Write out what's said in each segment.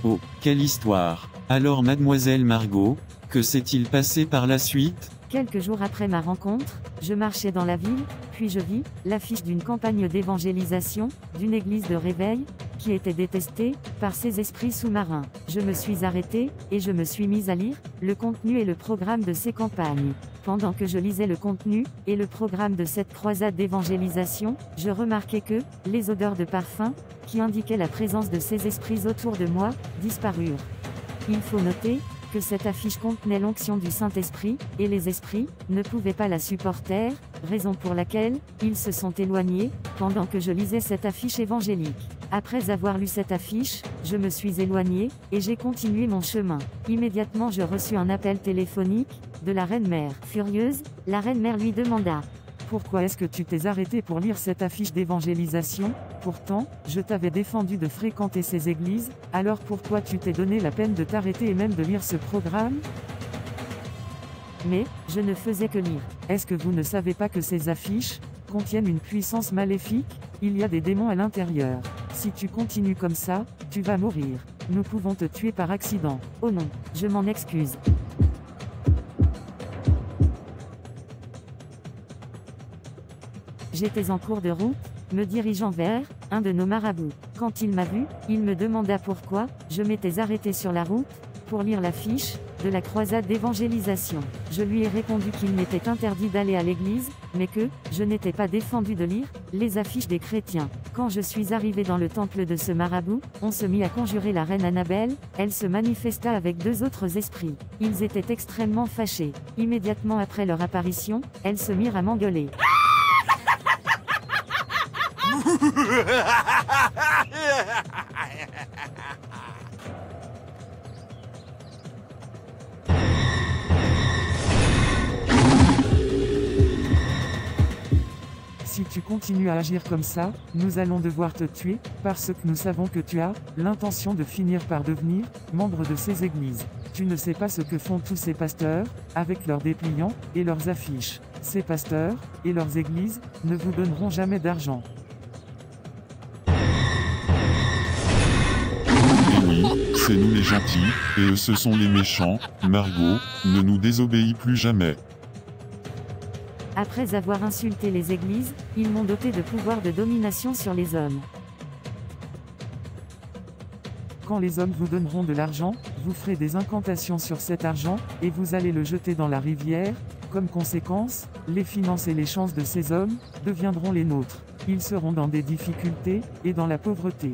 Oh, quelle histoire! Alors mademoiselle Margot, que s'est-il passé par la suite? Quelques jours après ma rencontre, je marchais dans la ville, puis je vis l'affiche d'une campagne d'évangélisation, d'une église de réveil, qui était détestée par ces esprits sous-marins. Je me suis arrêtée, et je me suis mise à lire le contenu et le programme de ces campagnes. Pendant que je lisais le contenu et le programme de cette croisade d'évangélisation, je remarquais que les odeurs de parfum, qui indiquaient la présence de ces esprits autour de moi, disparurent. Il faut noter que cette affiche contenait l'onction du Saint-Esprit, et les esprits ne pouvaient pas la supporter, raison pour laquelle ils se sont éloignés, pendant que je lisais cette affiche évangélique. Après avoir lu cette affiche, je me suis éloignée, et j'ai continué mon chemin. Immédiatement je reçus un appel téléphonique, de la reine-mère. Furieuse, la reine-mère lui demanda: Pourquoi est-ce que tu t'es arrêté pour lire cette affiche d'évangélisation? Pourtant, je t'avais défendu de fréquenter ces églises, alors pourquoi tu t'es donné la peine de t'arrêter et même de lire ce programme? Mais, je ne faisais que lire. Est-ce que vous ne savez pas que ces affiches contiennent une puissance maléfique? Il y a des démons à l'intérieur. Si tu continues comme ça, tu vas mourir. Nous pouvons te tuer par accident. Oh non, je m'en excuse. J'étais en cours de route, me dirigeant vers un de nos marabouts. Quand il m'a vu, il me demanda pourquoi je m'étais arrêté sur la route pour lire l'affiche de la croisade d'évangélisation. Je lui ai répondu qu'il m'était interdit d'aller à l'église, mais que je n'étais pas défendu de lire les affiches des chrétiens. Quand je suis arrivé dans le temple de ce marabout, on se mit à conjurer la reine Annabelle. Elle se manifesta avec 2 autres esprits. Ils étaient extrêmement fâchés. Immédiatement après leur apparition, elles se mirent à m'engueuler. Si tu continues à agir comme ça, nous allons devoir te tuer, parce que nous savons que tu as l'intention de finir par devenir membre de ces églises. Tu ne sais pas ce que font tous ces pasteurs, avec leurs dépliants et leurs affiches. Ces pasteurs et leurs églises ne vous donneront jamais d'argent. Et oui, c'est nous les gentils, et eux ce sont les méchants. Margot, ne nous désobéis plus jamais. Après avoir insulté les églises, ils m'ont doté de pouvoirs de domination sur les hommes. Quand les hommes vous donneront de l'argent, vous ferez des incantations sur cet argent, et vous allez le jeter dans la rivière. Comme conséquence, les finances et les chances de ces hommes deviendront les nôtres. Ils seront dans des difficultés, et dans la pauvreté.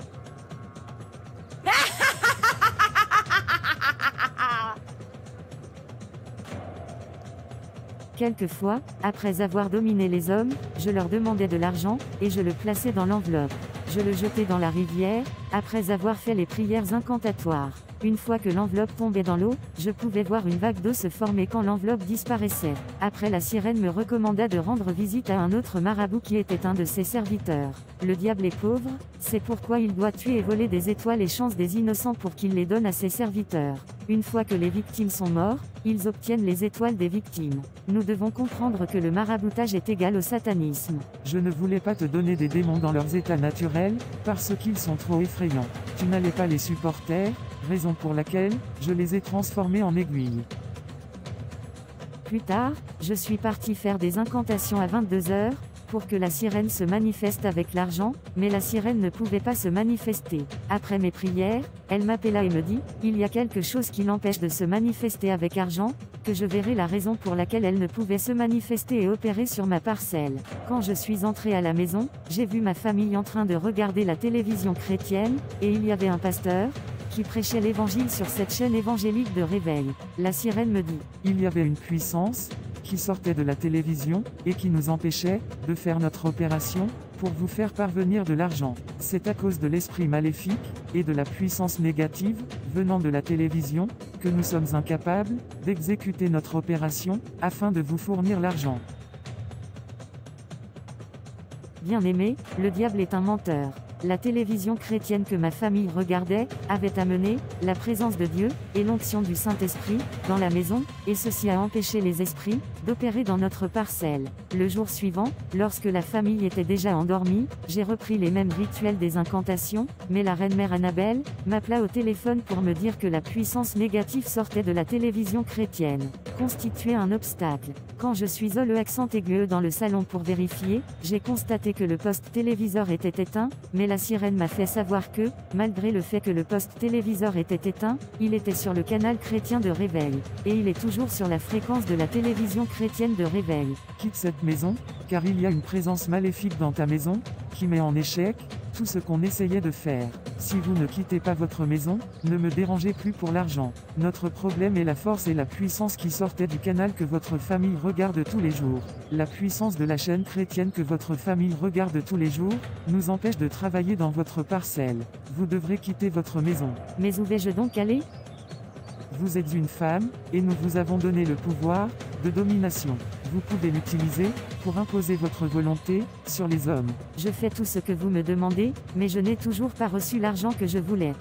Quelquefois, après avoir dominé les hommes, je leur demandais de l'argent, et je le plaçais dans l'enveloppe. Je le jetais dans la rivière, après avoir fait les prières incantatoires. Une fois que l'enveloppe tombait dans l'eau, je pouvais voir une vague d'eau se former quand l'enveloppe disparaissait. Après la sirène me recommanda de rendre visite à un autre marabout qui était un de ses serviteurs. Le diable est pauvre, c'est pourquoi il doit tuer et voler des étoiles et chances des innocents pour qu'il les donne à ses serviteurs. Une fois que les victimes sont morts, ils obtiennent les étoiles des victimes. Nous devons comprendre que le maraboutage est égal au satanisme. Je ne voulais pas te donner des démons dans leurs états naturels, parce qu'ils sont trop effrayants. Tu n'allais pas les supporter, raison pour laquelle je les ai transformés en aiguilles. Plus tard, je suis parti faire des incantations à 22h, pour que la sirène se manifeste avec l'argent, mais la sirène ne pouvait pas se manifester. Après mes prières, elle m'appela et me dit: il y a quelque chose qui l'empêche de se manifester avec argent, que je verrai la raison pour laquelle elle ne pouvait se manifester et opérer sur ma parcelle. Quand je suis entré à la maison, j'ai vu ma famille en train de regarder la télévision chrétienne, et il y avait un pasteur qui prêchait l'évangile sur cette chaîne évangélique de réveil. La sirène me dit: il y avait une puissance qui sortait de la télévision, et qui nous empêchait de faire notre opération, pour vous faire parvenir de l'argent. C'est à cause de l'esprit maléfique, et de la puissance négative, venant de la télévision, que nous sommes incapables d'exécuter notre opération, afin de vous fournir l'argent. Bien-aimé, le diable est un menteur. La télévision chrétienne que ma famille regardait, avait amené la présence de Dieu, et l'onction du Saint-Esprit, dans la maison, et ceci a empêché les esprits d'opérer dans notre parcelle. Le jour suivant, lorsque la famille était déjà endormie, j'ai repris les mêmes rituels des incantations, mais la reine-mère Annabelle m'appela au téléphone pour me dire que la puissance négative sortait de la télévision chrétienne, constituait un obstacle. Quand je suis le accent aigu dans le salon pour vérifier, j'ai constaté que le poste téléviseur était éteint, mais la sirène m'a fait savoir que, malgré le fait que le poste téléviseur était éteint, il était sur le canal chrétien de réveil, et il est toujours sur la fréquence de la télévision chrétienne de réveil. Quitte cette maison, car il y a une présence maléfique dans ta maison, qui met en échec tout ce qu'on essayait de faire. Si vous ne quittez pas votre maison, ne me dérangez plus pour l'argent. Notre problème est la force et la puissance qui sortaient du canal que votre famille regarde tous les jours. La puissance de la chaîne chrétienne que votre famille regarde tous les jours, nous empêche de travailler dans votre parcelle. Vous devrez quitter votre maison. Mais où vais-je donc aller ? Vous êtes une femme, et nous vous avons donné le pouvoir de domination. Vous pouvez l'utiliser pour imposer votre volonté sur les hommes. Je fais tout ce que vous me demandez, mais je n'ai toujours pas reçu l'argent que je voulais.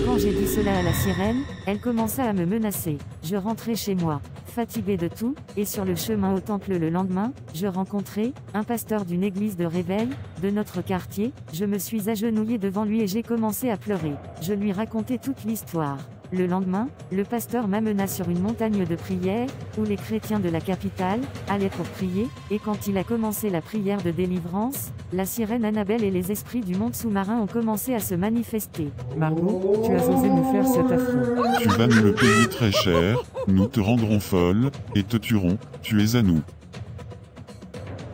Quand j'ai dit cela à la sirène, elle commença à me menacer. Je rentrai chez moi, fatigué de tout, et sur le chemin au temple le lendemain, je rencontrai un pasteur d'une église de réveil, de notre quartier. Je me suis agenouillé devant lui et j'ai commencé à pleurer. Je lui racontai toute l'histoire. Le lendemain, le pasteur m'amena sur une montagne de prière, où les chrétiens de la capitale allaient pour prier, et quand il a commencé la prière de délivrance, la sirène Annabelle et les esprits du monde sous-marin ont commencé à se manifester. Margot, tu as osé nous faire cet affront. Tu vas nous le payer très cher, nous te rendrons folle, et te tuerons, tu es à nous.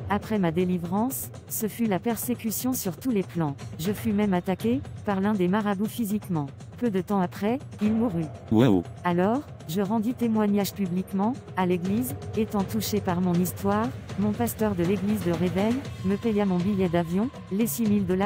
Après ma délivrance, ce fut la persécution sur tous les plans. Je fus même attaqué par l'un des marabouts physiquement. Peu de temps après, il mourut. Waouh. Alors, je rendis témoignage publiquement, à l'église, étant touché par mon histoire, mon pasteur de l'église de réveil, me paya mon billet d'avion, les $6 000,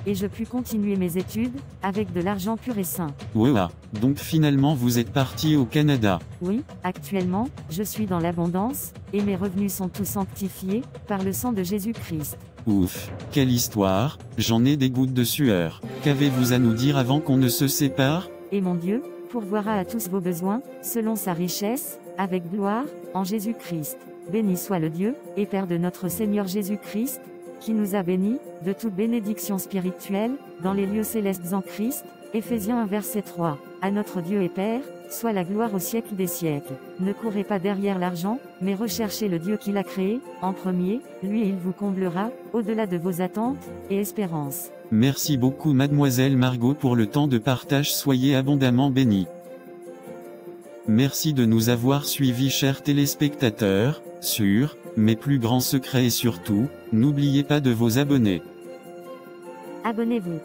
et je pus continuer mes études, avec de l'argent pur et sain. Waouh. Donc finalement vous êtes parti au Canada. Oui, actuellement, je suis dans l'abondance, et mes revenus sont tous sanctifiés, par le sang de Jésus-Christ. Ouf, quelle histoire, j'en ai des gouttes de sueur. Qu'avez-vous à nous dire avant qu'on ne se sépare ? Et mon Dieu pourvoira à tous vos besoins, selon sa richesse, avec gloire, en Jésus-Christ. Béni soit le Dieu et Père de notre Seigneur Jésus-Christ, qui nous a bénis, de toute bénédiction spirituelle, dans les lieux célestes en Christ. Éphésiens 1 verset 3. À notre Dieu et Père, soit la gloire au siècle des siècles. Ne courez pas derrière l'argent, mais recherchez le Dieu qui l'a créé, en premier, lui il vous comblera, au-delà de vos attentes et espérances. Merci beaucoup mademoiselle Margot pour le temps de partage, soyez abondamment bénis. Merci de nous avoir suivis chers téléspectateurs, sur mes plus grands secrets et surtout, n'oubliez pas de vous abonner. Abonnez-vous.